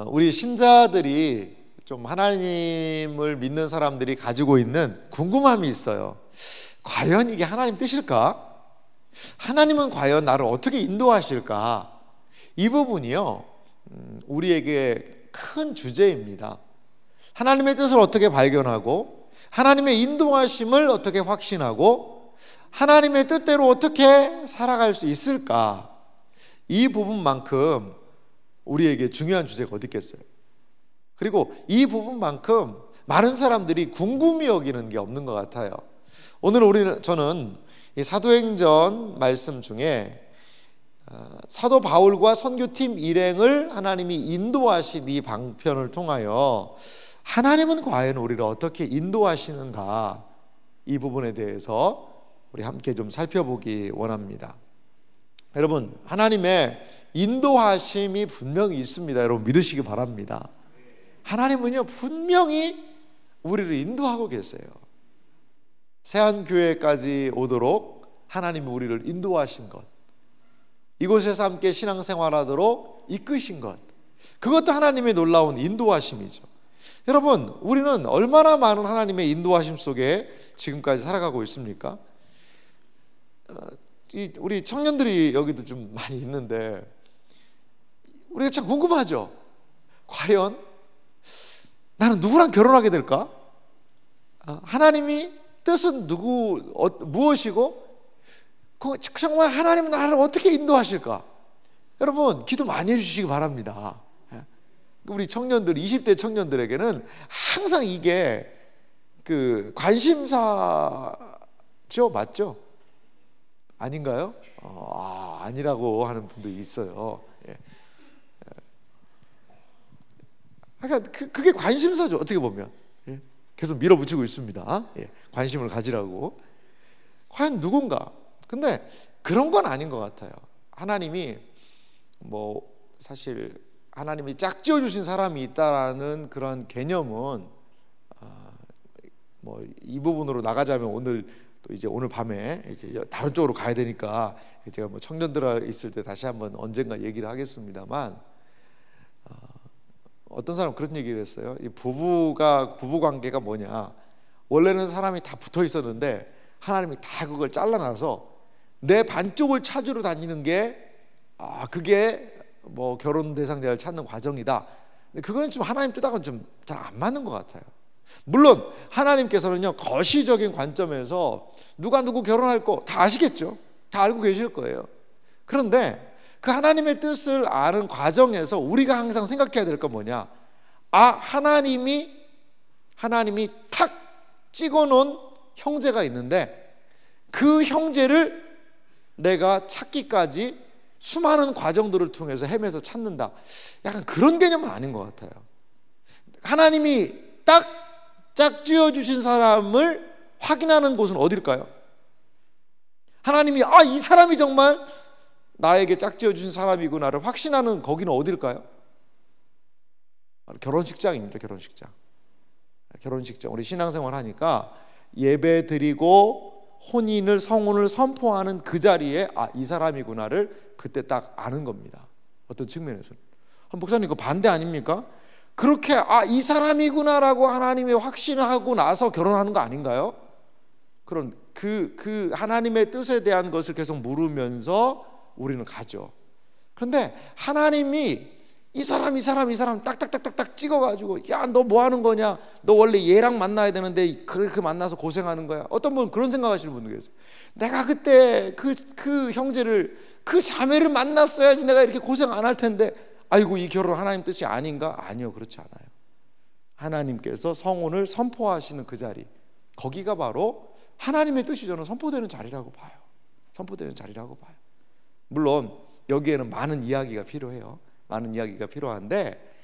우리 신자들이 좀 하나님을 믿는 사람들이 가지고 있는 궁금함이 있어요. 과연 이게 하나님 뜻일까? 하나님은 과연 나를 어떻게 인도하실까? 이 부분이요, 우리에게 큰 주제입니다. 하나님의 뜻을 어떻게 발견하고, 하나님의 인도하심을 어떻게 확신하고, 하나님의 뜻대로 어떻게 살아갈 수 있을까? 이 부분만큼 우리에게 중요한 주제가 어디 있겠어요? 그리고 이 부분만큼 많은 사람들이 궁금히 여기는 게 없는 것 같아요. 오늘 저는 이 사도행전 말씀 중에 사도 바울과 선교팀 일행을 하나님이 인도하신 이 방편을 통하여 하나님은 과연 우리를 어떻게 인도하시는가, 이 부분에 대해서 우리 함께 좀 살펴보기 원합니다. 여러분, 하나님의 인도하심이 분명히 있습니다. 여러분 믿으시기 바랍니다. 하나님은요, 분명히 우리를 인도하고 계세요. 세안교회까지 오도록 하나님이 우리를 인도하신 것, 이곳에서 함께 신앙생활하도록 이끄신 것, 그것도 하나님의 놀라운 인도하심이죠. 여러분, 우리는 얼마나 많은 하나님의 인도하심 속에 지금까지 살아가고 있습니까? 우리 청년들이 여기도 좀 많이 있는데 우리가 참 궁금하죠. 과연 나는 누구랑 결혼하게 될까? 하나님이 뜻은 무엇이고, 정말 하나님은 나를 어떻게 인도하실까? 여러분, 기도 많이 해주시기 바랍니다. 우리 청년들, 20대 청년들에게는 항상 이게 그 관심사죠, 맞죠? 아닌가요? 아니라고 하는 분도 있어요. 그러니까 그게 관심사죠, 어떻게 보면. 계속 밀어붙이고 있습니다. 관심을 가지라고. 과연 누군가? 근데 그런 건 아닌 것 같아요. 하나님이 사실 하나님이 짝지어 주신 사람이 있다라는 그런 개념은 이 부분으로 나가자면 오늘 밤에 이제 다른 쪽으로 가야 되니까 제가 청년들 있을 때 다시 한번 언젠가 얘기를 하겠습니다만, 어떤 사람은 그런 얘기를 했어요. 이 부부 관계가 뭐냐? 원래는 사람이 다 붙어 있었는데 하나님이 다 그걸 잘라놔서 내 반쪽을 찾으러 다니는 게 그게 결혼 대상자를 찾는 과정이다. 근데 그건 좀 하나님 뜻하고는 좀 잘 안 맞는 것 같아요. 물론 하나님께서는요, 거시적인 관점에서 누가 누구 결혼할 거 다 아시겠죠. 다 알고 계실 거예요. 그런데 그 하나님의 뜻을 아는 과정에서 우리가 항상 생각해야 될 건 뭐냐? 하나님이 탁 찍어놓은 형제가 있는데 그 형제를 내가 찾기까지 수많은 과정들을 통해서 헤매서 찾는다. 약간 그런 개념은 아닌 것 같아요. 하나님이 딱 짝지어 주신 사람을 확인하는 곳은 어딜까요? 하나님이 이 사람이 정말 나에게 짝지어 주신 사람이구나를 확신하는 거기는 어딜까요? 결혼식장입니다. 결혼식장. 우리 신앙생활 하니까 예배 드리고 성혼을 선포하는 그 자리에 이 사람이구나를 그때 딱 아는 겁니다. 어떤 측면에서는. 목사님, 그거 반대 아닙니까? 그렇게 이 사람이구나라고 하나님이 확신하고 나서 결혼하는 거 아닌가요? 그런 그 하나님의 뜻에 대한 것을 계속 물으면서 우리는 가죠. 그런데 하나님이 이 사람 딱딱딱딱딱 찍어가지고, 야, 너 뭐 하는 거냐? 너 원래 얘랑 만나야 되는데 그렇게 만나서 고생하는 거야. 어떤 분은 그런 생각하시는 분도 계세요. 내가 그때 그 형제를, 그 자매를 만났어야지 내가 이렇게 고생 안 할 텐데, 아이고, 이 결혼 하나님 뜻이 아닌가? 아니요, 그렇지 않아요. 하나님께서 성혼을 선포하시는 그 자리, 거기가 바로 하나님의 뜻이 저는 선포되는 자리라고 봐요. 물론 여기에는 많은 이야기가 필요해요. 많은 이야기가 필요한데,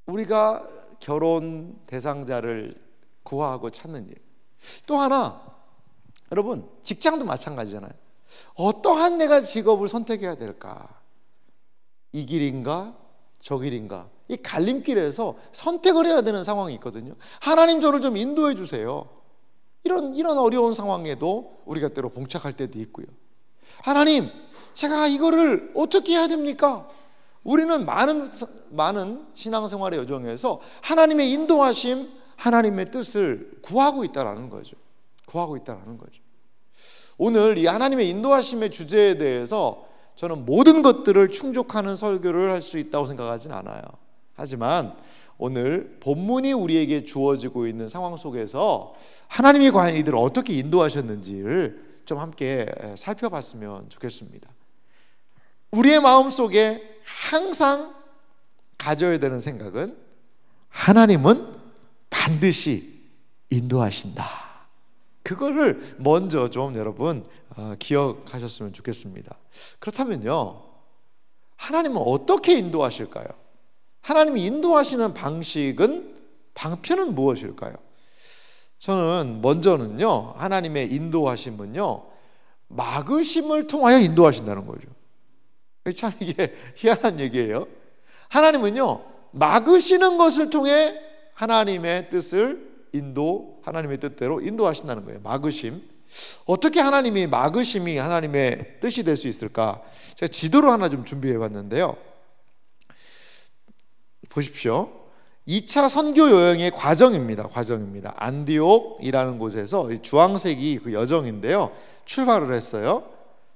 우리가 결혼 대상자를 구하고 찾는 일. 또 하나, 여러분, 직장도 마찬가지잖아요. 어떠한 내가 직업을 선택해야 될까? 이 길인가 저 길인가? 이 갈림길에서 선택을 해야 되는 상황이 있거든요. 하나님, 저를 좀 인도해 주세요. 이런 어려운 상황에도 우리가 때로 봉착할 때도 있고요. 하나님, 제가 이거를 어떻게 해야 됩니까? 우리는 많은 신앙생활의 여정에서 하나님의 인도하심, 하나님의 뜻을 구하고 있다라는 거죠. 구하고 있다라는 거죠. 오늘 이 하나님의 인도하심의 주제에 대해서 저는 모든 것들을 충족하는 설교를 할 수 있다고 생각하진 않아요. 하지만 오늘 본문이 우리에게 주어지고 있는 상황 속에서 하나님이 과연 이들을 어떻게 인도하셨는지를 좀 함께 살펴봤으면 좋겠습니다. 우리의 마음속에 항상 가져야 되는 생각은 하나님은 반드시 인도하신다. 그거를 먼저 좀 여러분 기억하셨으면 좋겠습니다. 그렇다면요, 하나님은 어떻게 인도하실까요? 하나님이 인도하시는 방편은 무엇일까요? 저는 먼저는요, 하나님의 인도하심은요, 막으심을 통하여 인도하신다는 거죠. 참 이게 희한한 얘기예요. 하나님은요, 막으시는 것을 통해 하나님의 뜻을 하나님의 뜻대로 인도하신다는 거예요. 막으심. 어떻게 하나님이 막으심이 하나님의 뜻이 될 수 있을까? 제가 지도를 하나 좀 준비해 봤는데요. 보십시오. 2차 선교 여행의 과정입니다. 안디옥이라는 곳에서 주황색이 그 여정인데요. 출발을 했어요.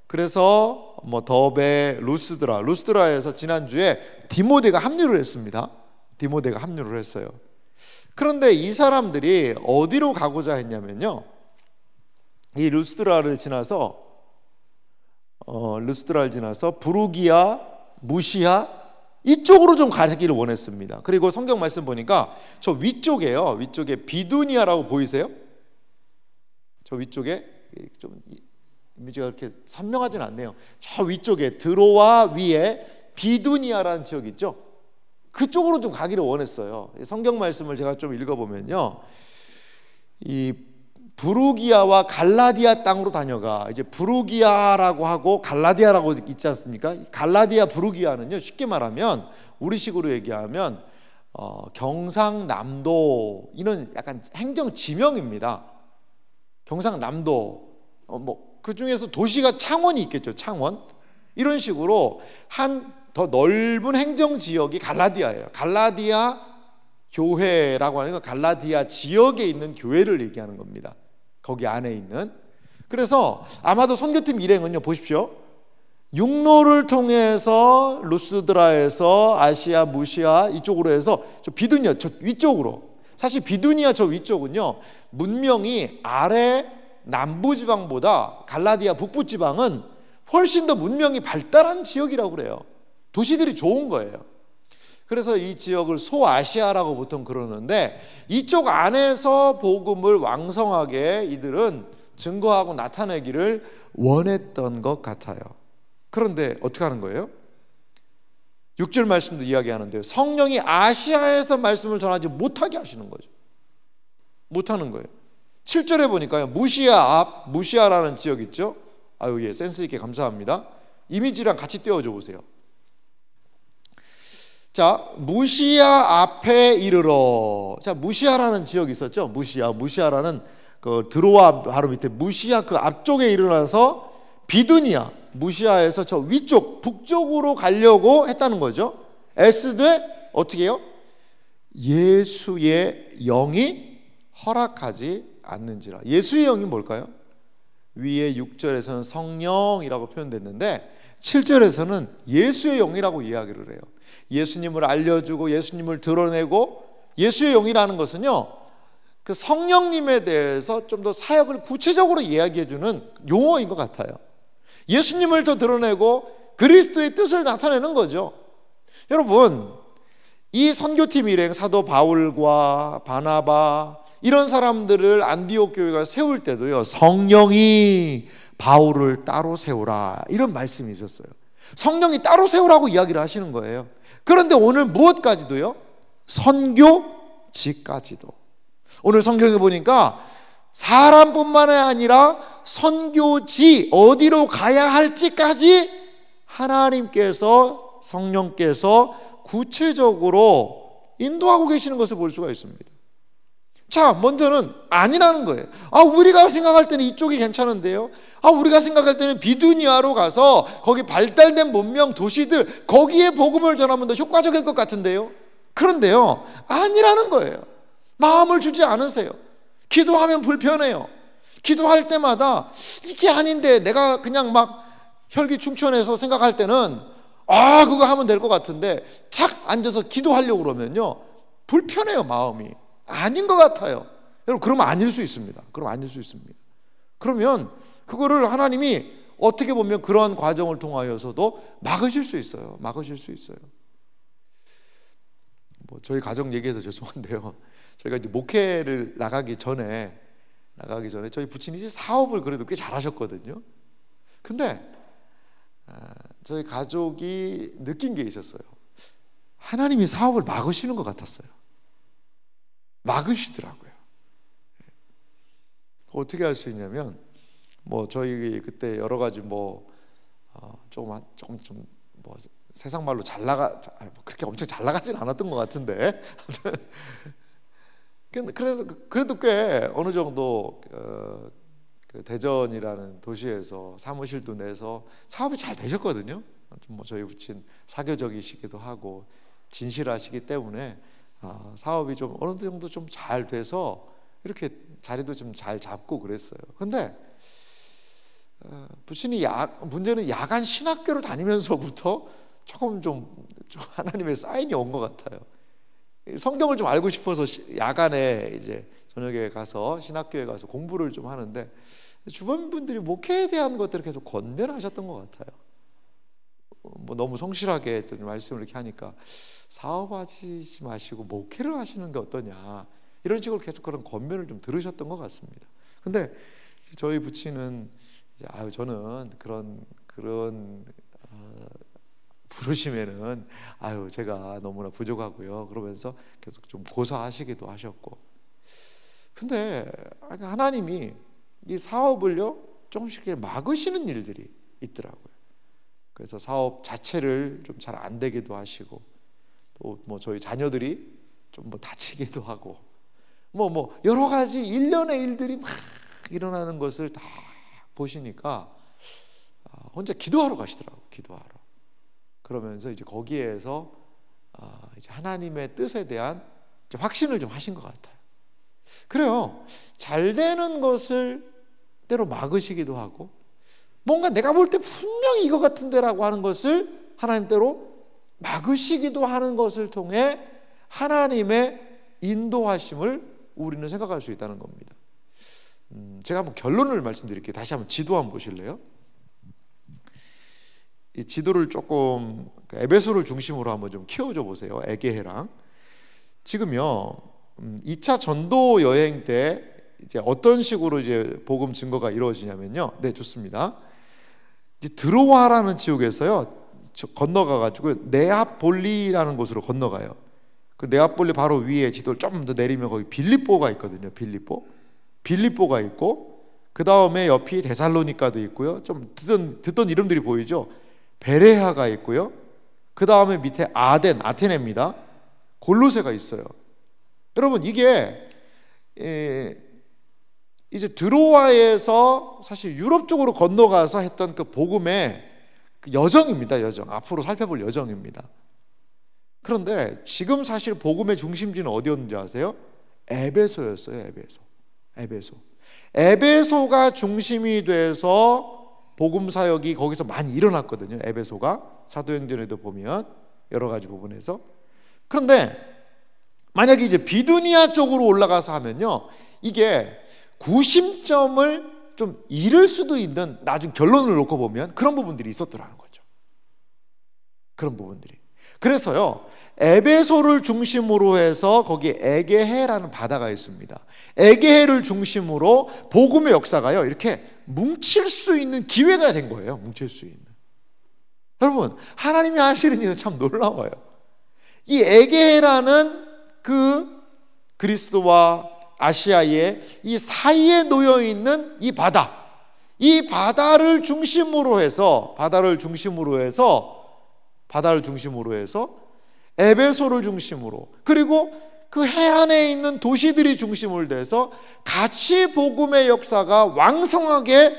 그래서 더베, 루스드라에서 지난주에 디모데가 합류를 했습니다. 그런데 이 사람들이 어디로 가고자 했냐면요, 이 루스드라를 지나서 부르기아, 무시아 이쪽으로 좀 가기를 원했습니다. 그리고 성경 말씀 보니까 저 위쪽에요, 비두니아라고 보이세요? 저 위쪽에 좀 이미지가 그렇게 선명하진 않네요. 저 위쪽에 드로아 위에 비두니아라는 지역 있죠? 그쪽으로 좀 가기를 원했어요. 성경 말씀을 제가 좀 읽어보면요, 이 부르기아와 갈라디아 땅으로 다녀가. 이제 부르기아라고 하고 갈라디아라고 있지 않습니까? 갈라디아, 부르기아는요, 쉽게 말하면 우리식으로 얘기하면 경상남도, 이런 약간 행정 지명입니다. 경상남도, 그 중에서 도시가 창원이 있겠죠. 창원. 이런 식으로 한 더 넓은 행정 지역이 갈라디아예요. 갈라디아 교회라고 하는 건 갈라디아 지역에 있는 교회를 얘기하는 겁니다. 거기 안에 있는. 그래서 아마도 선교팀 일행은요, 보십시오. 육로를 통해서 루스드라에서 아시아, 무시아 이쪽으로 해서 저 비두니아 저 위쪽으로. 사실 비두니아 저 위쪽은요, 문명이 아래 남부지방보다 갈라디아 북부지방은 훨씬 더 문명이 발달한 지역이라고 그래요. 도시들이 좋은 거예요. 그래서 이 지역을 소아시아라고 보통 그러는데, 이쪽 안에서 복음을 왕성하게 이들은 증거하고 나타내기를 원했던 것 같아요. 그런데 어떻게 하는 거예요? 6절 말씀도 이야기하는데요, 성령이 아시아에서 말씀을 전하지 못하게 하시는 거죠. 못하는 거예요. 7절에 보니까요, 무시아라는 지역 있죠? 아유, 예, 센스 있게 감사합니다. 이미지랑 같이 띄워줘 보세요. 자, 무시아 앞에 이르러. 자, 무시아라는 지역이 있었죠. 무시아라는 그 드로아 바로 밑에 무시아 그 앞쪽에 일어나서 비두니아, 무시아에서 저 위쪽 북쪽으로 가려고 했다는 거죠. 애쓰되 어떻게 해요? 예수의 영이 허락하지 않는지라. 예수의 영이 뭘까요? 위에 6절에서는 성령이라고 표현됐는데 7절에서는 예수의 영이라고 이야기를 해요. 예수님을 알려주고 예수님을 드러내고, 예수의 영이라는 것은요, 그 성령님에 대해서 좀 더 사역을 구체적으로 이야기해주는 용어인 것 같아요. 예수님을 더 드러내고 그리스도의 뜻을 나타내는 거죠. 여러분, 이 선교팀 일행 사도 바울과 바나바 이런 사람들을 안디옥 교회가 세울 때도요, 성령이 바울을 따로 세우라 이런 말씀이 있었어요. 성령이 따로 세우라고 이야기를 하시는 거예요. 그런데 오늘 무엇까지도요? 선교지까지도. 오늘 성경에 보니까 사람뿐만 아니라 선교지 어디로 가야 할지까지 하나님께서, 성령께서 구체적으로 인도하고 계시는 것을 볼 수가 있습니다. 자, 먼저는 아니라는 거예요. 우리가 생각할 때는 이쪽이 괜찮은데요. 우리가 생각할 때는 비두니아로 가서 거기 발달된 문명 도시들 거기에 복음을 전하면 더 효과적일 것 같은데요. 그런데요, 아니라는 거예요. 마음을 주지 않으세요. 기도하면 불편해요. 기도할 때마다 이게 아닌데 내가 그냥 막 혈기충천해서 생각할 때는 그거 하면 될 것 같은데 착 앉아서 기도하려고 그러면요, 불편해요. 마음이 아닌 것 같아요. 여러분, 그러면 아닐 수 있습니다. 그러면 그거를 하나님이 어떻게 보면 그런 과정을 통하여서도 막으실 수 있어요. 저희 가정 얘기해서 죄송한데요, 저희가 이제 목회를 나가기 전에 저희 부친이 사업을 그래도 꽤 잘하셨거든요. 근데 저희 가족이 느낀 게 있었어요. 하나님이 사업을 막으시는 것 같았어요. 막으시더라고요. 어떻게 할 수 있냐면, 저희 그때 여러 가지 조금 좀 세상 말로 그렇게 엄청 잘 나가진 않았던 것 같은데 그래서 그래도 꽤 어느 정도 그 대전이라는 도시에서 사무실도 내서 사업이 잘 되셨거든요. 저희 부친 사교적이시기도 하고 진실하시기 때문에 사업이 좀 어느 정도 좀 잘 돼서 이렇게 자리도 좀 잘 잡고 그랬어요. 근데 부친이 문제는 야간 신학교를 다니면서부터 조금 좀 하나님의 사인이 온 것 같아요. 성경을 좀 알고 싶어서 야간에 이제 저녁에 가서 신학교에 가서 공부를 좀 하는데 주변 분들이 목회에 대한 것들을 계속 권면하셨던 것 같아요. 너무 성실하게 말씀을 이렇게 하니까 사업하시지 마시고 목회를 하시는 게 어떠냐, 이런 식으로 계속 그런 권면을 좀 들으셨던 것 같습니다. 근데 저희 부친은 이제 저는 그런 부르심에는 제가 너무나 부족하고요, 그러면서 계속 좀 고사하시기도 하셨고, 근데 하나님이 이 사업을요 조금씩 막으시는 일들이 있더라고요. 그래서 사업 자체를 좀 잘 안 되기도 하시고, 또 저희 자녀들이 좀 다치기도 하고, 여러 가지 일련의 일들이 막 일어나는 것을 다 보시니까 혼자 기도하러 가시더라고요. 기도하러. 그러면서 이제 거기에서 이제 하나님의 뜻에 대한 확신을 좀 하신 것 같아요. 그래요. 잘 되는 것을 때로 막으시기도 하고, 뭔가 내가 볼 때 분명히 이거 같은데라고 하는 것을 하나님대로 막으시기도 하는 것을 통해 하나님의 인도하심을 우리는 생각할 수 있다는 겁니다. 제가 한번 결론을 말씀드릴게요. 다시 한번 지도 한번 보실래요? 이 지도를 조금 에베소를 중심으로 한번 좀 키워줘 보세요. 에게해랑. 지금요 2차 전도 여행 때 이제 어떤 식으로 이제 복음 증거가 이루어지냐면요. 네, 좋습니다. 이제 드로아라는 지역에서요 건너가 가지고 네아폴리라는 곳으로 건너가요. 그 네아폴리 바로 위에 지도를 좀 더 내리면 거기 빌립보가 있거든요. 빌립보가 있고, 그 다음에 옆이 데살로니카도 있고요. 좀 듣던 이름들이 보이죠. 베레아가 있고요. 그 다음에 밑에 아테네입니다. 골로새가 있어요. 여러분, 이게 이제 드로아에서 사실 유럽 쪽으로 건너가서 했던 그 복음의 그 여정입니다. 여정. 앞으로 살펴볼 여정입니다. 그런데 지금 사실 복음의 중심지는 어디였는지 아세요? 에베소였어요. 에베소가 중심이 돼서 복음 사역이 거기서 많이 일어났거든요. 에베소가 사도행전에도 보면 여러 가지 부분에서. 그런데 만약에 이제 비두니아 쪽으로 올라가서 하면요, 이게 구심점을 좀 잃을 수도 있는, 나중 결론을 놓고 보면 그런 부분들이 있었더라는 거죠. 그런 부분들이. 그래서요, 에베소를 중심으로 해서 거기 에게해라는 바다가 있습니다. 에게해를 중심으로 복음의 역사가요 이렇게 뭉칠 수 있는 기회가 된 거예요. 뭉칠 수 있는. 여러분, 하나님이 하시는 일은 참 놀라워요. 이 에게해라는 그 그리스와 아시아의 이 사이에 놓여 있는 이 바다, 이 바다를 중심으로 해서 에베소를 중심으로, 그리고 그 해안에 있는 도시들이 중심을 돼서 같이 복음의 역사가 왕성하게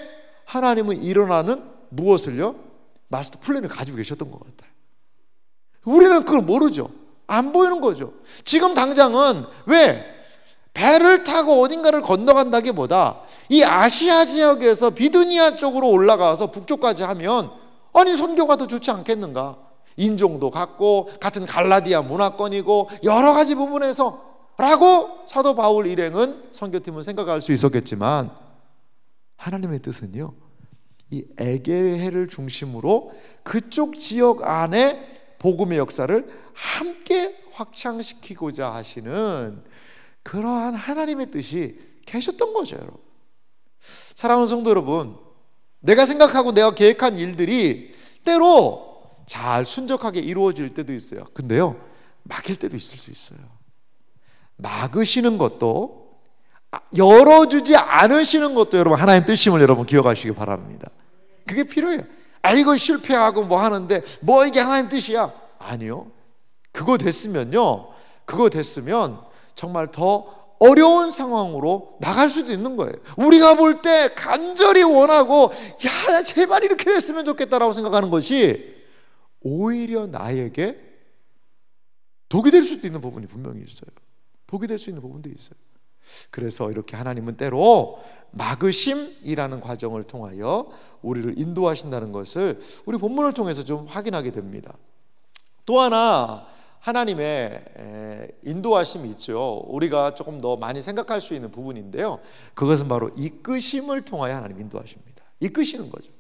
하나님은 일어나는 무엇을요? 마스터 플랜을 가지고 계셨던 것 같아요. 우리는 그걸 모르죠. 안 보이는 거죠. 지금 당장은 왜? 배를 타고 어딘가를 건너간다기보다 이 아시아 지역에서 비두니아 쪽으로 올라가서 북쪽까지 하면 아니 선교가 더 좋지 않겠는가? 인종도 같고 같은 갈라디아 문화권이고 여러 가지 부분에서 라고 사도 바울 일행은 선교팀은 생각할 수 있었겠지만 하나님의 뜻은요, 이 에게해를 중심으로 그쪽 지역 안에 복음의 역사를 함께 확장시키고자 하시는 그러한 하나님의 뜻이 계셨던 거죠, 여러분. 사랑하는 성도 여러분, 내가 생각하고 내가 계획한 일들이 때로 잘 순적하게 이루어질 때도 있어요. 근데요, 막힐 때도 있을 수 있어요. 막으시는 것도, 열어주지 않으시는 것도 여러분 하나님 뜻임을 여러분 기억하시기 바랍니다. 그게 필요해요. 이거 실패하고 뭐 하는데 뭐 이게 하나님 뜻이야? 아니요. 그거 됐으면 정말 더 어려운 상황으로 나갈 수도 있는 거예요. 우리가 볼 때 간절히 원하고 야 제발 이렇게 됐으면 좋겠다라고 생각하는 것이 오히려 나에게 독이 될 수도 있는 부분이 분명히 있어요. 독이 될 수 있는 부분도 있어요. 그래서 이렇게 하나님은 때로 막으심이라는 과정을 통하여 우리를 인도하신다는 것을 우리 본문을 통해서 좀 확인하게 됩니다. 또 하나 하나님의 인도하심이 있죠. 우리가 조금 더 많이 생각할 수 있는 부분인데요, 그것은 바로 이끄심을 통하여 하나님 인도하십니다. 이끄시는 거죠.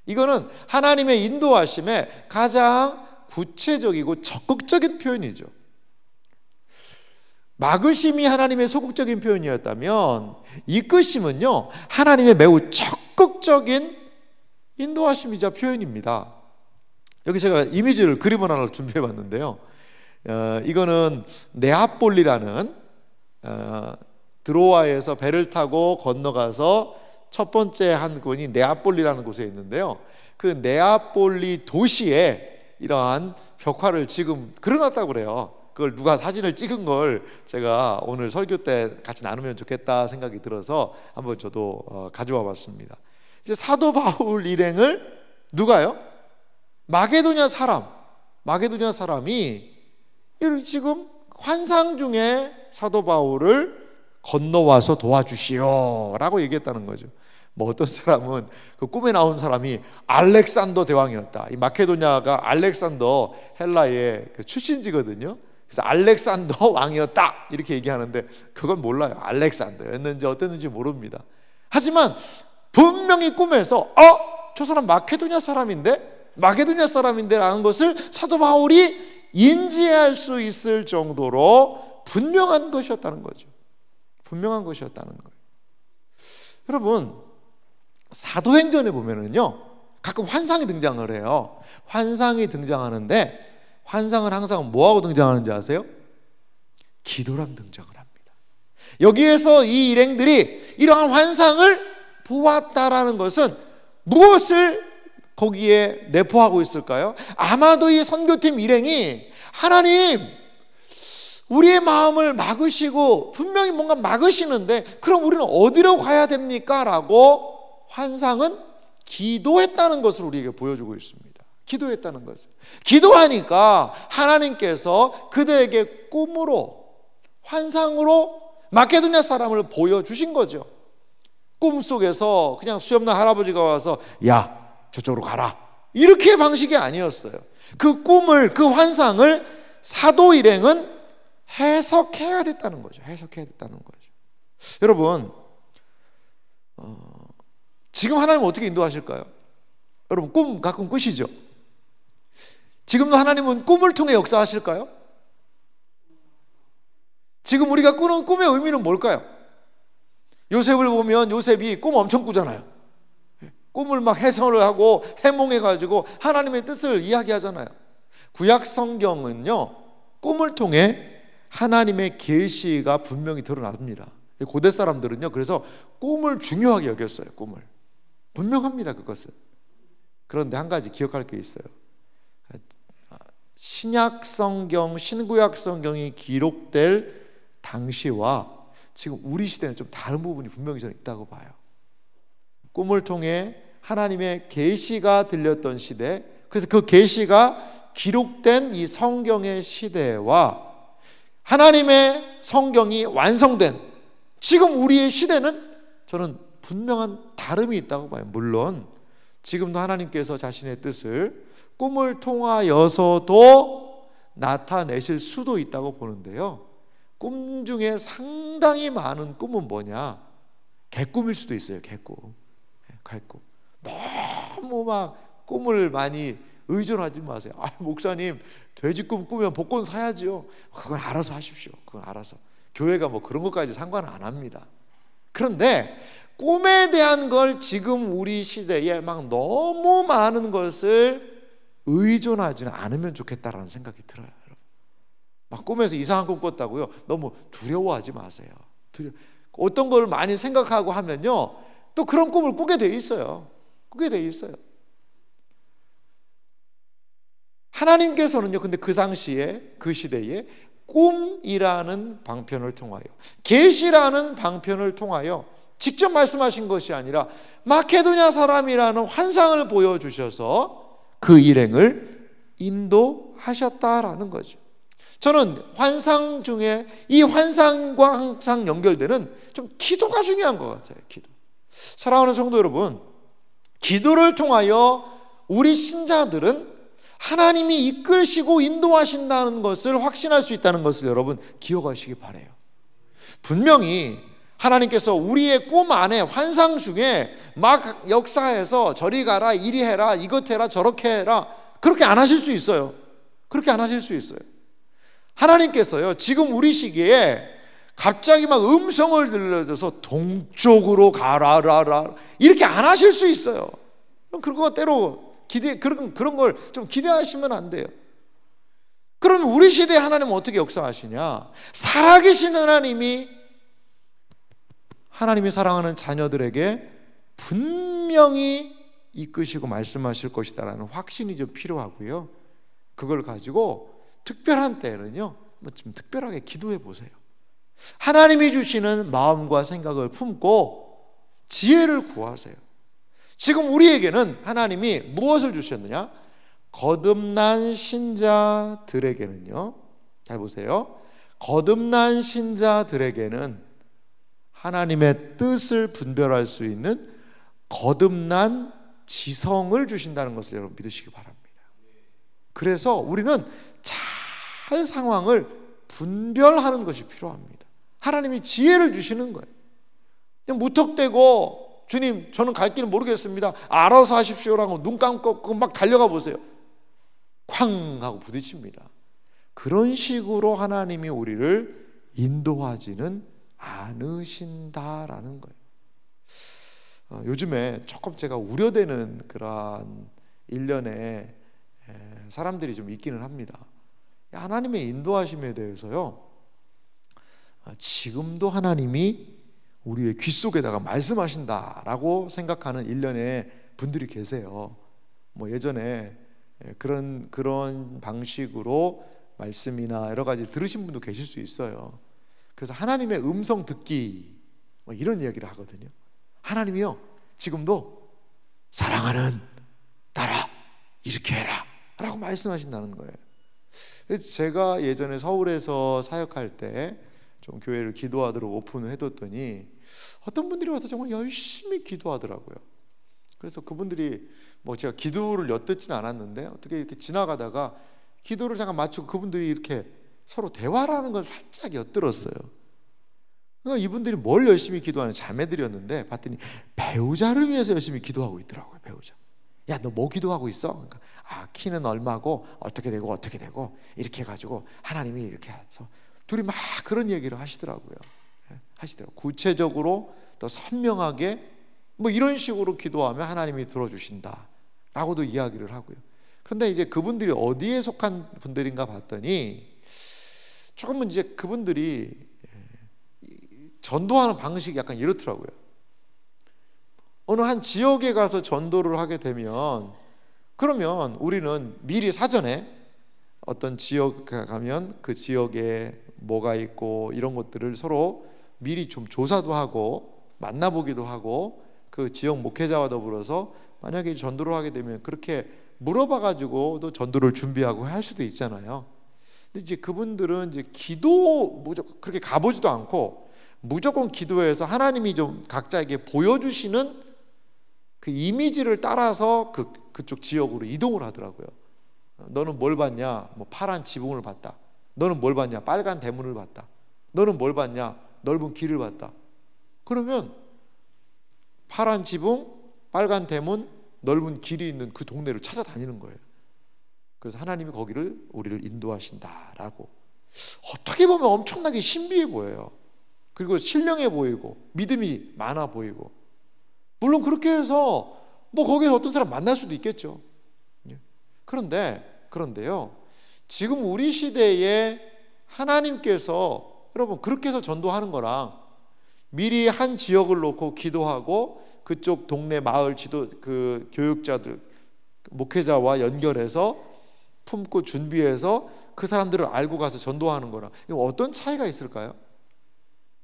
이거는 하나님의 인도하심의 가장 구체적이고 적극적인 표현이죠. 막으심이 하나님의 소극적인 표현이었다면 이끄심은요, 하나님의 매우 적극적인 인도하심이자 표현입니다. 여기 제가 이미지를 그림을 하나 준비해 봤는데요, 이거는 네아폴리라는 드로아에서 배를 타고 건너가서 첫 번째 한 곳이 네아폴리라는 곳에 있는데요, 그 네아폴리 도시에 이러한 벽화를 지금 그려놨다고 그래요. 그걸 누가 사진을 찍은 걸 제가 오늘 설교 때 같이 나누면 좋겠다 생각이 들어서 한번 저도 가져와 봤습니다. 이제 사도 바울 일행을 누가요? 마게도냐 사람이 지금 환상 중에 사도 바울을 건너와서 도와주시오 라고 얘기했다는 거죠. 뭐 어떤 사람은 그 꿈에 나온 사람이 알렉산더 대왕이었다. 이 마케도냐가 알렉산더 헬라의 그 출신지거든요. 그래서 알렉산더 왕이었다 이렇게 얘기하는데 그건 몰라요. 알렉산더였는지 어땠는지 모릅니다. 하지만 분명히 꿈에서 저 사람 마케도냐 사람인데 라는 것을 사도 바울이 인지할 수 있을 정도로 분명한 것이었다는 거죠. 분명한 것이었다는 거예요. 여러분, 사도행전에 보면은요, 가끔 환상이 등장을 해요. 환상이 등장하는데 환상은 항상 뭐하고 등장하는지 아세요? 기도랑 등장을 합니다. 여기에서 이 일행들이 이러한 환상을 보았다라는 것은 무엇을 거기에 내포하고 있을까요? 아마도 이 선교팀 일행이 하나님, 우리의 마음을 막으시고 분명히 뭔가 막으시는데 그럼 우리는 어디로 가야 됩니까? 라고 환상은 기도했다는 것을 우리에게 보여주고 있습니다. 기도했다는 것을. 기도하니까 하나님께서 그들에게 꿈으로, 환상으로 마케도냐 사람을 보여주신 거죠. 꿈속에서 그냥 수염난 할아버지가 와서 야 저쪽으로 가라 이렇게 방식이 아니었어요. 그 꿈을, 그 환상을 사도 일행은 해석해야 됐다는 거죠. 해석해야 됐다는 거죠. 여러분, 지금 하나님은 어떻게 인도하실까요? 여러분, 꿈 가끔 꾸시죠? 지금도 하나님은 꿈을 통해 역사하실까요? 지금 우리가 꾸는 꿈의 의미는 뭘까요? 요셉을 보면 요셉이 꿈 엄청 꾸잖아요. 꿈을 막 해석을 하고 해몽해가지고 하나님의 뜻을 이야기하잖아요. 구약 성경은요, 꿈을 통해 하나님의 계시가 분명히 드러납니다. 고대 사람들은요, 그래서 꿈을 중요하게 여겼어요. 꿈을 분명합니다, 그것은. 그런데 한 가지 기억할 게 있어요. 신약 성경, 신구약 성경이 기록될 당시와 지금 우리 시대는 좀 다른 부분이 분명히 저는 있다고 봐요. 꿈을 통해 하나님의 계시가 들렸던 시대, 그래서 그 계시가 기록된 이 성경의 시대와 하나님의 성경이 완성된 지금 우리의 시대는 저는 분명한 다름이 있다고 봐요. 물론 지금도 하나님께서 자신의 뜻을 꿈을 통하여서도 나타내실 수도 있다고 보는데요, 꿈 중에 상당히 많은 꿈은 뭐냐? 개꿈일 수도 있어요. 개꿈. 너무 막 꿈을 많이 의존하지 마세요. 목사님 돼지꿈 꾸면 복권 사야지요. 그건 알아서 하십시오. 그건 알아서. 교회가 뭐 그런 것까지 상관 안 합니다. 그런데 꿈에 대한 걸 지금 우리 시대에 막 너무 많은 것을 의존하지는 않으면 좋겠다라는 생각이 들어요. 여러분. 막 꿈에서 이상한 꿈 꿨다고요? 너무 두려워하지 마세요. 어떤 걸 많이 생각하고 하면요, 또 그런 꿈을 꾸게 돼 있어요. 하나님께서는요, 근데 그 당시에, 그 시대에 꿈이라는 방편을 통하여, 계시라는 방편을 통하여 직접 말씀하신 것이 아니라 마케도냐 사람이라는 환상을 보여주셔서 그 일행을 인도하셨다라는 거죠. 저는 환상 중에 이 환상과 항상 연결되는 좀 기도가 중요한 것 같아요. 기도. 사랑하는 성도 여러분, 기도를 통하여 우리 신자들은 하나님이 이끌시고 인도하신다는 것을 확신할 수 있다는 것을 여러분 기억하시기 바라요. 분명히 하나님께서 우리의 꿈 안에 환상 중에 막 역사해서 저리 가라, 이리 해라, 이것 해라, 저렇게 해라, 그렇게 안 하실 수 있어요. 하나님께서요, 지금 우리 시기에 갑자기 막 음성을 들려줘서 동쪽으로 가라라라 이렇게 안 하실 수 있어요. 그거 때로 그런 걸 좀 기대하시면 안 돼요. 그럼 우리 시대에 하나님은 어떻게 역사하시냐? 살아계신 하나님이 사랑하는 자녀들에게 분명히 이끄시고 말씀하실 것이다라는 확신이 좀 필요하고요. 그걸 가지고 특별한 때에는요, 좀 특별하게 기도해 보세요. 하나님이 주시는 마음과 생각을 품고 지혜를 구하세요. 지금 우리에게는 하나님이 무엇을 주셨느냐? 거듭난 신자들에게는요, 잘 보세요. 거듭난 신자들에게는 하나님의 뜻을 분별할 수 있는 거듭난 지성을 주신다는 것을 여러분 믿으시기 바랍니다. 그래서 우리는 잘 상황을 분별하는 것이 필요합니다. 하나님이 지혜를 주시는 거예요. 그냥 무턱대고 주님 저는 갈 길을 모르겠습니다, 알아서 하십시오라고 눈 감고 막 달려가 보세요. 쾅 하고 부딪힙니다. 그런 식으로 하나님이 우리를 인도하지는 않으신다라는 거예요. 요즘에 조금 제가 우려되는 그런 일련의 사람들이 좀 있기는 합니다. 하나님의 인도하심에 대해서요, 지금도 하나님이 우리의 귀 속에다가 말씀하신다라고 생각하는 일련의 분들이 계세요. 뭐 예전에 그런 방식으로 말씀이나 여러 가지 들으신 분도 계실 수 있어요. 그래서 하나님의 음성 듣기 뭐 이런 이야기를 하거든요. 하나님이요, 지금도 사랑하는 딸아 이렇게 해라 라고 말씀하신다는 거예요. 제가 예전에 서울에서 사역할 때 좀 교회를 기도하도록 오픈을 해뒀더니 어떤 분들이 와서 정말 열심히 기도하더라고요. 그래서 그분들이 뭐 제가 기도를 엿듣지는 않았는데 어떻게 이렇게 지나가다가 기도를 잠깐 마치고 그분들이 이렇게 서로 대화를 하는 걸 살짝 엿들었어요. 그러니까 이분들이 뭘 열심히 기도하는 자매들이었는데 봤더니 배우자를 위해서 열심히 기도하고 있더라고요. 배우자. 야, 너 뭐 기도하고 있어? 그러니까 키는 얼마고 어떻게 되고 이렇게 해가지고 하나님이 이렇게 해서 둘이 막 그런 얘기를 하시더라고요. 구체적으로 또 선명하게 뭐 이런 식으로 기도하면 하나님이 들어주신다라고도 이야기를 하고요. 그런데 이제 그분들이 어디에 속한 분들인가 봤더니 조금은 이제 그분들이 전도하는 방식이 약간 이렇더라고요. 어느 한 지역에 가서 전도를 하게 되면 그러면 우리는 미리 사전에 어떤 지역에 가면 그 지역의 뭐가 있고 이런 것들을 서로 미리 좀 조사도 하고 만나보기도 하고 그 지역 목회자와 더불어서 만약에 전도를 하게 되면 그렇게 물어봐가지고 또 전도를 준비하고 할 수도 있잖아요. 근데 이제 그분들은 이제 기도 무조건 그렇게 가보지도 않고 무조건 기도해서 하나님이 좀 각자에게 보여주시는 그 이미지를 따라서 그쪽 지역으로 이동을 하더라고요. 너는 뭘 봤냐? 뭐 파란 지붕을 봤다. 너는 뭘 봤냐? 빨간 대문을 봤다. 너는 뭘 봤냐? 넓은 길을 봤다. 그러면 파란 지붕, 빨간 대문, 넓은 길이 있는 그 동네를 찾아다니는 거예요. 그래서 하나님이 거기를 우리를 인도하신다라고. 어떻게 보면 엄청나게 신비해 보여요. 그리고 신령해 보이고 믿음이 많아 보이고. 물론 그렇게 해서 뭐 거기서 어떤 사람 만날 수도 있겠죠. 그런데요, 지금 우리 시대에 하나님께서 여러분 그렇게 해서 전도하는 거랑 미리 한 지역을 놓고 기도하고 그쪽 동네 마을 지도 그 교육자들 목회자와 연결해서 품고 준비해서 그 사람들을 알고 가서 전도하는 거랑 이거 어떤 차이가 있을까요?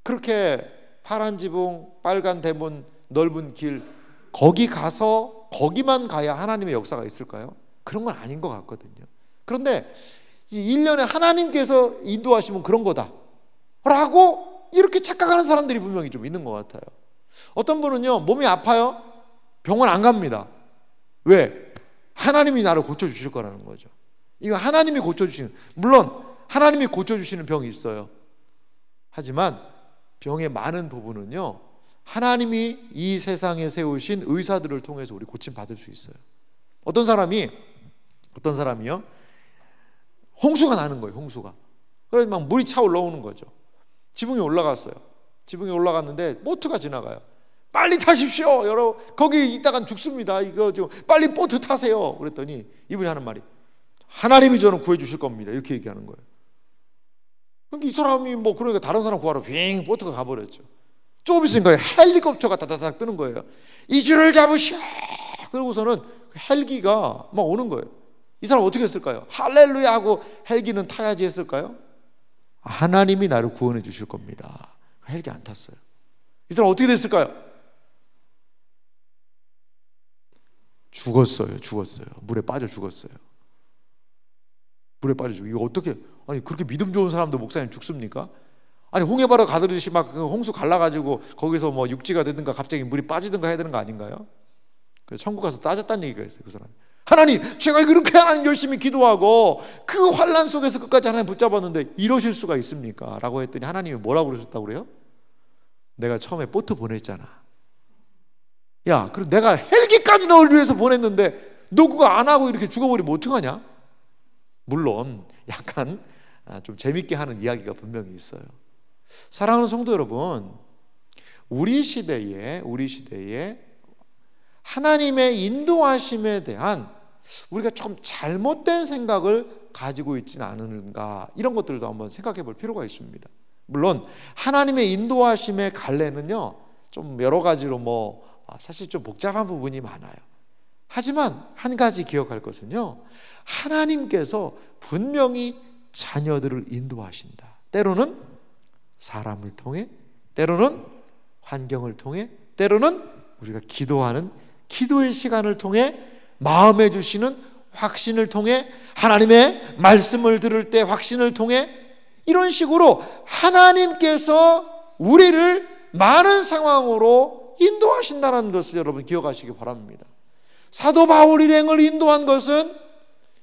그렇게 파란 지붕, 빨간 대문, 넓은 길 거기 가서 거기만 가야 하나님의 역사가 있을까요? 그런 건 아닌 것 같거든요. 그런데 이 1년에 하나님께서 인도하시면 그런 거다 라고 이렇게 착각하는 사람들이 분명히 좀 있는 것 같아요. 어떤 분은요 몸이 아파요? 병원 안 갑니다. 왜? 하나님이 나를 고쳐주실 거라는 거죠. 이거 하나님이 고쳐주시는, 물론 하나님이 고쳐주시는 병이 있어요. 하지만 병의 많은 부분은요 하나님이 이 세상에 세우신 의사들을 통해서 우리 고침받을 수 있어요. 어떤 사람이요 홍수가 나는 거예요. 홍수가. 그래서 막 물이 차 올라오는 거죠. 지붕에 올라갔어요. 지붕에 올라갔는데 보트가 지나가요. 빨리 타십시오. 여러분 거기 있다간 죽습니다. 이거 좀 빨리 보트 타세요. 그랬더니 이분이 하는 말이 하나님이 저는 구해주실 겁니다. 이렇게 얘기하는 거예요. 그러니까 이 사람이 뭐 그러니까 다른 사람 구하러 윙 보트가 가버렸죠. 조금 있으니까 헬리콥터가 다다닥 뜨는 거예요. 이 줄을 잡으시오. 그러고서는 헬기가 막 오는 거예요. 이 사람 어떻게 했을까요? 할렐루야 하고 헬기는 타야지 했을까요? 하나님이 나를 구원해 주실 겁니다. 헬기 안 탔어요. 이 사람 어떻게 됐을까요? 죽었어요. 물에 빠져 죽었어요. 물에 빠져 죽어. 이거 어떻게, 아니 그렇게 믿음 좋은 사람도 목사님 죽습니까? 아니 홍해바다 가듯이 막 홍수 갈라가지고 거기서 뭐 육지가 되든가 갑자기 물이 빠지든가 해야 되는 거 아닌가요? 그래서 천국 가서 따졌다는 얘기가 있어요. 그 사람 하나님 제가 그렇게 하나님 열심히 기도하고 그 환난 속에서 끝까지 하나님 붙잡았는데 이러실 수가 있습니까? 라고 했더니 하나님이 뭐라고 그러셨다고 그래요? 내가 처음에 보트 보냈잖아. 야 그럼 내가 헬기까지 너를 위해서 보냈는데 너 그거 안 하고 이렇게 죽어버리면 어떡하냐? 물론 약간 좀 재밌게 하는 이야기가 분명히 있어요. 사랑하는 성도 여러분, 우리 시대에 하나님의 인도하심에 대한 우리가 조금 잘못된 생각을 가지고 있지는 않은가, 이런 것들도 한번 생각해 볼 필요가 있습니다. 물론 하나님의 인도하심의 갈래는요 좀 여러 가지로 사실 좀 복잡한 부분이 많아요. 하지만 한 가지 기억할 것은요, 하나님께서 분명히 자녀들을 인도하신다. 때로는 사람을 통해, 때로는 환경을 통해, 때로는 우리가 기도하는 기도의 시간을 통해, 마음에 주시는 확신을 통해, 하나님의 말씀을 들을 때 확신을 통해, 이런 식으로 하나님께서 우리를 많은 상황으로 인도하신다는 것을 여러분 기억하시기 바랍니다. 사도 바울 일행을 인도한 것은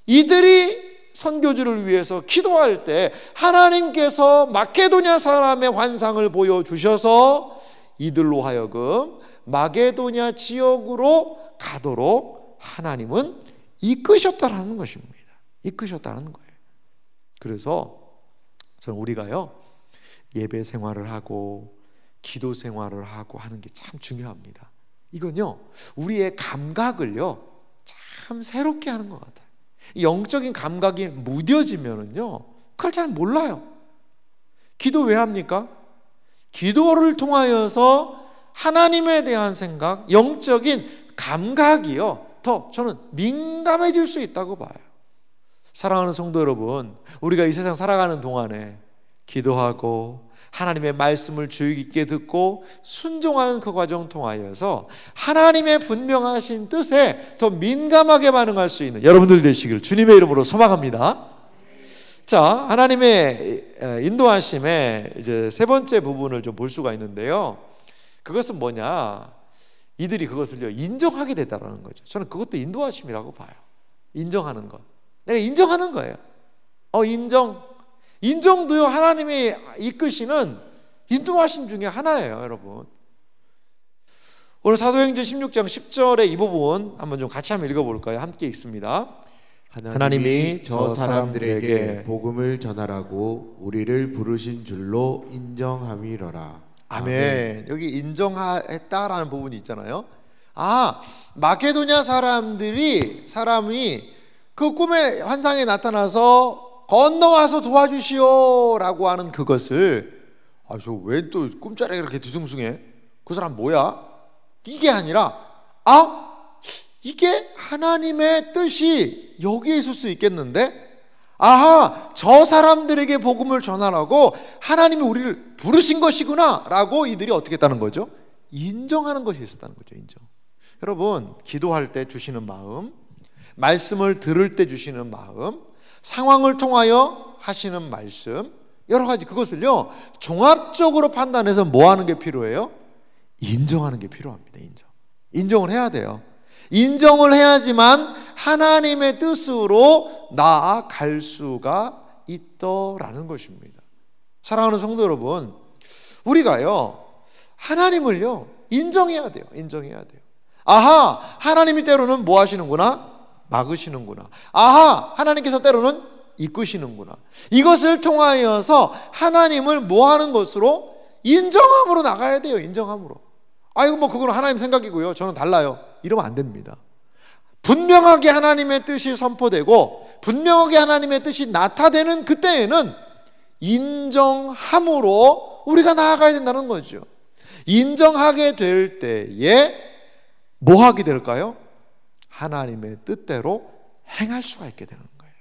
이들이 선교지를 위해서 기도할 때 하나님께서 마케도냐 사람의 환상을 보여주셔서 이들로 하여금 마게도냐 지역으로 가도록 하나님은 이끄셨다라는 것입니다. 이끄셨다는 거예요. 그래서 저는 우리가요 예배 생활을 하고 기도 생활을 하고 하는 게 참 중요합니다. 이건요 우리의 감각을요 참 새롭게 하는 것 같아요. 영적인 감각이 무뎌지면은요 그걸 잘 몰라요. 기도 왜 합니까? 기도를 통하여서 하나님에 대한 생각, 영적인 감각이요 더 저는 민감해질 수 있다고 봐요. 사랑하는 성도 여러분, 우리가 이 세상 살아가는 동안에 기도하고 하나님의 말씀을 주의 깊게 듣고 순종하는 그 과정 통하여서 하나님의 분명하신 뜻에 더 민감하게 반응할 수 있는 여러분들 되시길 주님의 이름으로 소망합니다. 자, 하나님의 인도하심의 이제 세 번째 부분을 좀 볼 수가 있는데요. 그것은 뭐냐? 이들이 그것을요 인정하게 됐다라는 거죠. 저는 그것도 인도하심이라고 봐요. 인정하는 것. 내가 인정하는 거예요. 인정도요 하나님이 이끄시는 인도하심 중에 하나예요, 여러분. 오늘 사도행전 16장 10절의 이 부분 한번 좀 같이 한번 읽어볼까요? 함께 읽습니다. 하나님이 저 사람들에게 복음을 전하라고 우리를 부르신 줄로 인정함이러라. 아멘. 여기 인정했다라는 부분이 있잖아요. 마케도냐 사람이 그 꿈의 환상에 나타나서 건너와서 도와주시오라고 하는 그것을 저 왜 또 꿈자리가 그렇게 뒤숭숭해? 그 사람 뭐야? 이게 아니라 이게 하나님의 뜻이 여기에 있을 수 있겠는데? 저 사람들에게 복음을 전하라고 하나님이 우리를 부르신 것이구나 라고 이들이 어떻게 했다는 거죠? 인정하는 것이 있었다는 거죠. 인정. 여러분, 기도할 때 주시는 마음, 말씀을 들을 때 주시는 마음, 상황을 통하여 하시는 말씀, 여러 가지 그것을요 종합적으로 판단해서 뭐 하는 게 필요해요? 인정하는 게 필요합니다. 인정을 해야 돼요. 인정을 해야지만 하나님의 뜻으로 나아갈 수가 있더라는 것입니다. 사랑하는 성도 여러분, 우리가요 하나님을요 인정해야 돼요. 하나님이 때로는 뭐 하시는구나? 막으시는구나. 하나님께서 때로는 이끄시는구나. 이것을 통하여서 하나님을 뭐 하는 것으로? 인정함으로 나가야 돼요. 인정함으로. 그건 하나님 생각이고요, 저는 달라요, 이러면 안 됩니다. 분명하게 하나님의 뜻이 선포되고 분명하게 하나님의 뜻이 나타되는 그때에는 인정함으로 우리가 나아가야 된다는 거죠. 인정하게 될 때에 뭐 하게 될까요? 하나님의 뜻대로 행할 수가 있게 되는 거예요.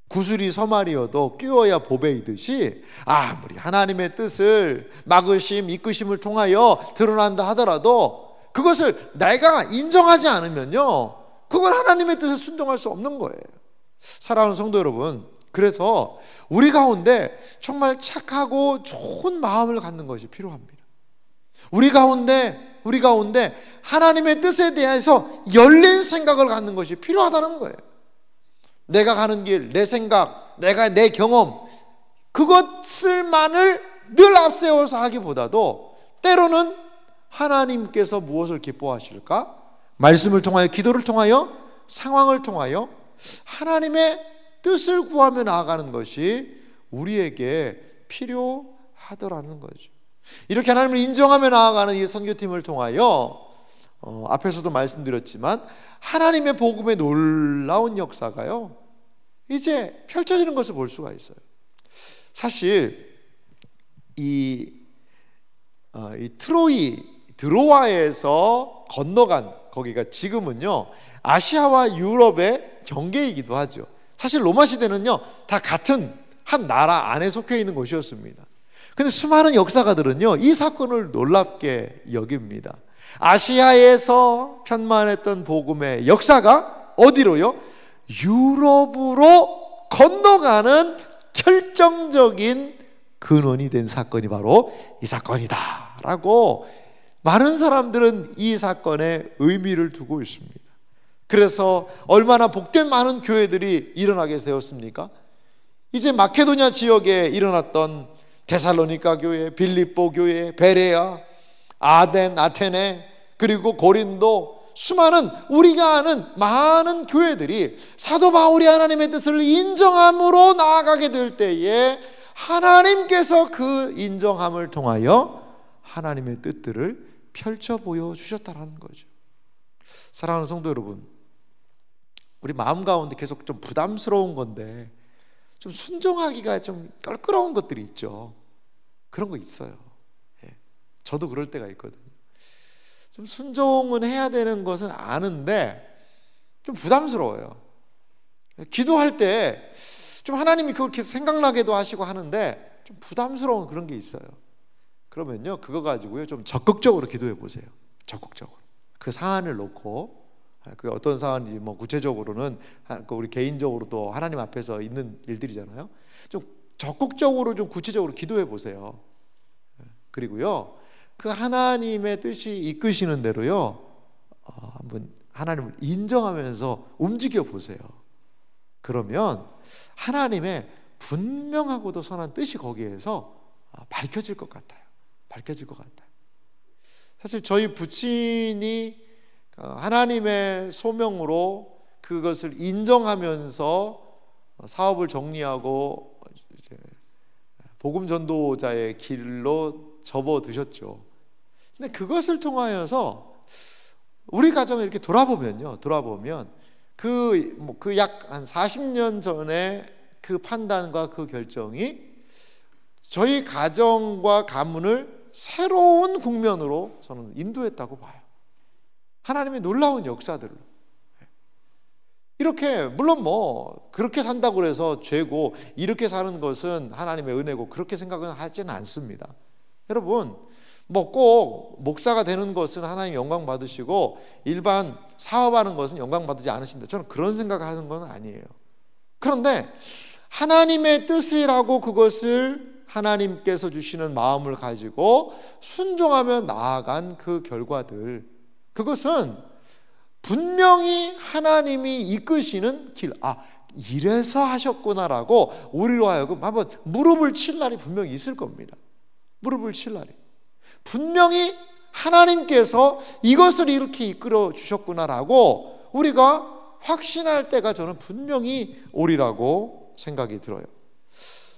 구슬이 서말이어도 끼워야 보배이듯이 아무리 하나님의 뜻을 막으심, 이끄심을 통하여 드러난다 하더라도 그것을 내가 인정하지 않으면요 그건 하나님의 뜻에 순종할 수 없는 거예요. 사랑하는 성도 여러분, 그래서 우리 가운데 정말 착하고 좋은 마음을 갖는 것이 필요합니다. 우리 가운데 하나님의 뜻에 대해서 열린 생각을 갖는 것이 필요하다는 거예요. 내가 가는 길, 내 생각, 내 경험, 그것을만을 늘 앞세워서 하기보다도 때로는 하나님께서 무엇을 기뻐하실까? 말씀을 통하여, 기도를 통하여, 상황을 통하여 하나님의 뜻을 구하며 나아가는 것이 우리에게 필요하더라는 거죠. 이렇게 하나님을 인정하며 나아가는 이 선교팀을 통하여 앞에서도 말씀드렸지만 하나님의 복음의 놀라운 역사가요 이제 펼쳐지는 것을 볼 수가 있어요. 사실 이 드로아에서 건너간 거기가 지금은요 아시아와 유럽의 경계이기도 하죠. 사실 로마 시대는요 다 같은 한 나라 안에 속해 있는 곳이었습니다. 근데 수많은 역사가들은요 이 사건을 놀랍게 여깁니다. 아시아에서 편만했던 복음의 역사가 어디로요? 유럽으로 건너가는 결정적인 근원이 된 사건이 바로 이 사건이다 라고 많은 사람들은 이 사건에 의미를 두고 있습니다. 그래서 얼마나 복된 많은 교회들이 일어나게 되었습니까? 이제 마케도냐 지역에 일어났던 데살로니가 교회, 빌립보 교회, 베레아, 아덴, 아테네, 그리고 고린도, 수많은 우리가 아는 많은 교회들이 사도 바울이 하나님의 뜻을 인정함으로 나아가게 될 때에 하나님께서 그 인정함을 통하여 하나님의 뜻들을 펼쳐 보여주셨다는 거죠. 사랑하는 성도 여러분, 우리 마음 가운데 계속 좀 부담스러운 건데 좀 순종하기가 좀 껄끄러운 것들이 있죠. 그런 거 있어요. 저도 그럴 때가 있거든요. 좀 순종은 해야 되는 것은 아는데 좀 부담스러워요. 기도할 때 좀 하나님이 그걸 계속 생각나게도 하시고 하는데 좀 부담스러운 그런 게 있어요. 그러면요, 그거 가지고요 좀 적극적으로 기도해 보세요. 적극적으로 그 사안을 놓고, 그 어떤 사안인지 뭐 구체적으로는 우리 개인적으로도 하나님 앞에서 있는 일들이잖아요. 좀 적극적으로 좀 구체적으로 기도해 보세요. 그리고요, 그 하나님의 뜻이 이끄시는 대로요, 한번 하나님을 인정하면서 움직여 보세요. 그러면 하나님의 분명하고도 선한 뜻이 거기에서 밝혀질 것 같아요. 밝혀질 것 같아요. 사실 저희 부친이 하나님의 소명으로 그것을 인정하면서 사업을 정리하고 이제 복음 전도자의 길로 접어드셨죠. 근데 그것을 통하여서 우리 가정을 이렇게 돌아보면 그 약 한 40년 전에 그 판단과 그 결정이 저희 가정과 가문을 새로운 국면으로 저는 인도했다고 봐요. 하나님의 놀라운 역사들로. 이렇게 물론 뭐 그렇게 산다고 해서 죄고 이렇게 사는 것은 하나님의 은혜고 그렇게 생각은 하지는 않습니다. 여러분, 뭐 꼭 목사가 되는 것은 하나님 영광 받으시고 일반 사업하는 것은 영광 받지 않으신다, 저는 그런 생각하는 건 아니에요. 그런데 하나님의 뜻이라고 그것을 하나님께서 주시는 마음을 가지고 순종하며 나아간 그 결과들, 그것은 분명히 하나님이 이끄시는 길, 이래서 하셨구나라고 우리로 하여금 한번 무릎을 칠 날이 분명히 있을 겁니다. 무릎을 칠 날이. 분명히 하나님께서 이것을 이렇게 이끌어 주셨구나라고 우리가 확신할 때가 저는 분명히 오리라고 생각이 들어요.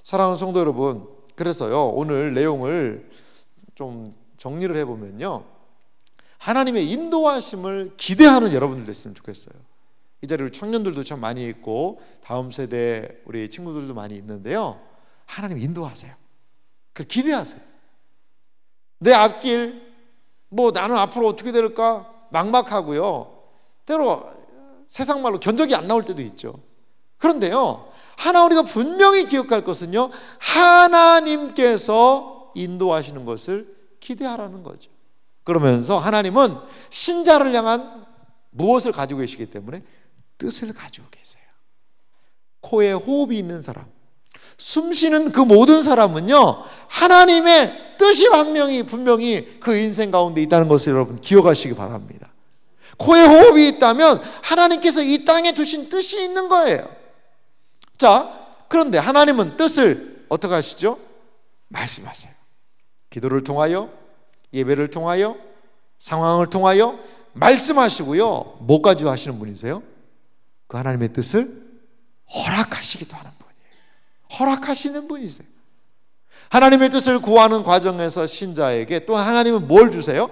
사랑하는 성도 여러분, 그래서요 오늘 내용을 좀 정리를 해보면요, 하나님의 인도하심을 기대하는 여러분들 됐으면 좋겠어요. 이 자리에 청년들도 참 많이 있고 다음 세대 우리 친구들도 많이 있는데요, 하나님 인도하세요. 그걸 기대하세요. 내 앞길, 뭐 나는 앞으로 어떻게 될까 막막하고요, 때로 세상 말로 견적이 안 나올 때도 있죠. 그런데요, 하나 우리가 분명히 기억할 것은요, 하나님께서 인도하시는 것을 기대하라는 거죠. 그러면서 하나님은 신자를 향한 무엇을 가지고 계시기 때문에 뜻을 가지고 계세요. 코에 호흡이 있는 사람, 숨 쉬는 그 모든 사람은요, 하나님의 뜻이 분명히 그 인생 가운데 있다는 것을 여러분 기억하시기 바랍니다. 코에 호흡이 있다면 하나님께서 이 땅에 두신 뜻이 있는 거예요. 자, 그런데 하나님은 뜻을 어떻게 하시죠? 말씀하세요. 기도를 통하여, 예배를 통하여, 상황을 통하여 말씀하시고요, 뭐 가지고 하시는 분이세요? 그 하나님의 뜻을 허락하시기도 하는 분이에요. 허락하시는 분이세요. 하나님의 뜻을 구하는 과정에서 신자에게 또 하나님은 뭘 주세요?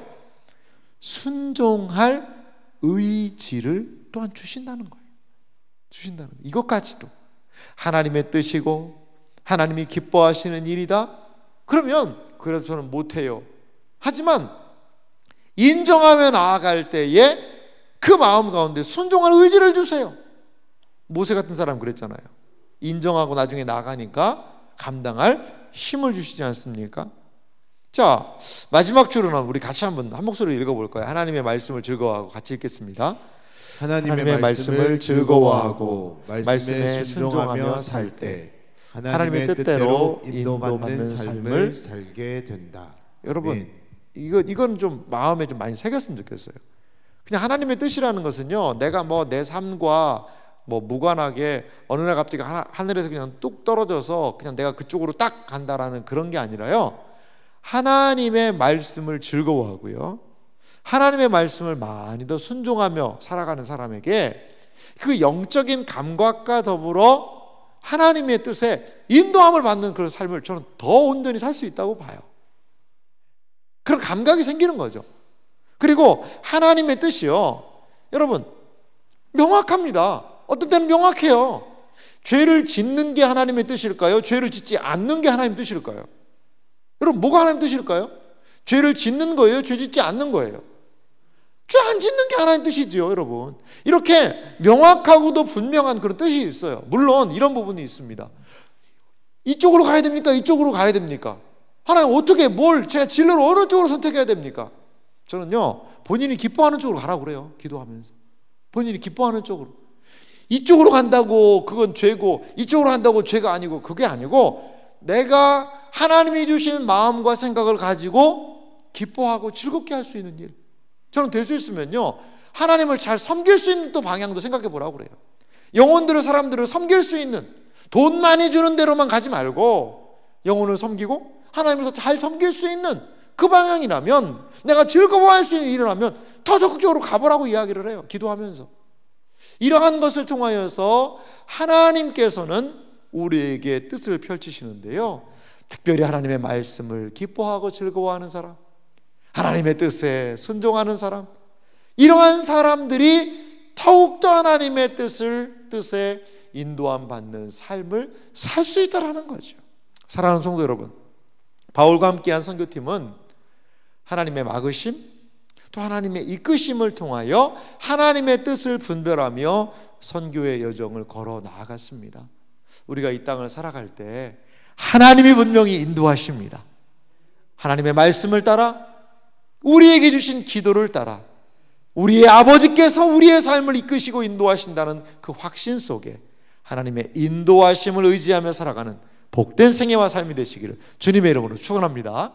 순종할 의지를 또한 주신다는 거예요. 주신다는 거예요. 이것까지도 하나님의 뜻이고 하나님이 기뻐하시는 일이다? 그러면 그래도 저는 못해요. 하지만 인정하며 나아갈 때에 그 마음 가운데 순종할 의지를 주세요. 모세 같은 사람 그랬잖아요. 인정하고 나중에 나가니까 감당할 힘을 주시지 않습니까? 자, 마지막 줄은 우리 같이 한번 한 목소리로 읽어볼까요? 하나님의 말씀을 즐거워하고 같이 읽겠습니다. 하나님의 말씀을 즐거워하고 말씀에 순종하며 살 때 하나님의 뜻대로 인도받는 삶을 살게 된다. 여러분, 이건 좀 마음에 좀 많이 새겼으면 좋겠어요. 그냥 하나님의 뜻이라는 것은요, 내가 뭐 내 삶과 뭐 무관하게 어느 날 갑자기 하늘에서 그냥 뚝 떨어져서 그냥 내가 그쪽으로 딱 간다라는 그런 게 아니라요, 하나님의 말씀을 즐거워하고요, 하나님의 말씀을 많이 더 순종하며 살아가는 사람에게 그 영적인 감각과 더불어 하나님의 뜻에 인도함을 받는 그런 삶을 저는 더 온전히 살 수 있다고 봐요. 그런 감각이 생기는 거죠. 그리고 하나님의 뜻이요, 여러분 명확합니다. 어떤 때는 명확해요. 죄를 짓는 게 하나님의 뜻일까요? 죄를 짓지 않는 게 하나님의 뜻일까요? 여러분, 뭐가 하나님의 뜻일까요? 죄를 짓는 거예요? 죄 짓지 않는 거예요? 죄 안 짓는 게 하나님 뜻이지요, 여러분. 이렇게 명확하고도 분명한 그런 뜻이 있어요. 물론 이런 부분이 있습니다. 이쪽으로 가야 됩니까? 이쪽으로 가야 됩니까? 하나님 어떻게 제가 진로를 어느 쪽으로 선택해야 됩니까? 저는요, 본인이 기뻐하는 쪽으로 가라고 그래요. 기도하면서. 본인이 기뻐하는 쪽으로. 이쪽으로 간다고 그건 죄고, 이쪽으로 간다고 죄가 아니고, 그게 아니고, 내가 하나님이 주신 마음과 생각을 가지고 기뻐하고 즐겁게 할 수 있는 일. 저는 될 수 있으면요, 하나님을 잘 섬길 수 있는 또 방향도 생각해 보라고 그래요. 영혼들을, 사람들을 섬길 수 있는, 돈 많이 주는 데로만 가지 말고 영혼을 섬기고 하나님을 잘 섬길 수 있는 그 방향이라면, 내가 즐거워할 수 있는 일이라면 더 적극적으로 가보라고 이야기를 해요. 기도하면서. 이러한 것을 통하여서 하나님께서는 우리에게 뜻을 펼치시는데요, 특별히 하나님의 말씀을 기뻐하고 즐거워하는 사람, 하나님의 뜻에 순종하는 사람, 이러한 사람들이 더욱더 하나님의 뜻에 인도함 받는 삶을 살 수 있다라는 거죠. 사랑하는 성도 여러분, 바울과 함께한 선교팀은 하나님의 막으심, 또 하나님의 이끄심을 통하여 하나님의 뜻을 분별하며 선교의 여정을 걸어 나아갔습니다. 우리가 이 땅을 살아갈 때 하나님이 분명히 인도하십니다. 하나님의 말씀을 따라, 우리에게 주신 기도를 따라 우리의 아버지께서 우리의 삶을 이끄시고 인도하신다는 그 확신 속에 하나님의 인도하심을 의지하며 살아가는 복된 생애와 삶이 되시기를 주님의 이름으로 축원합니다.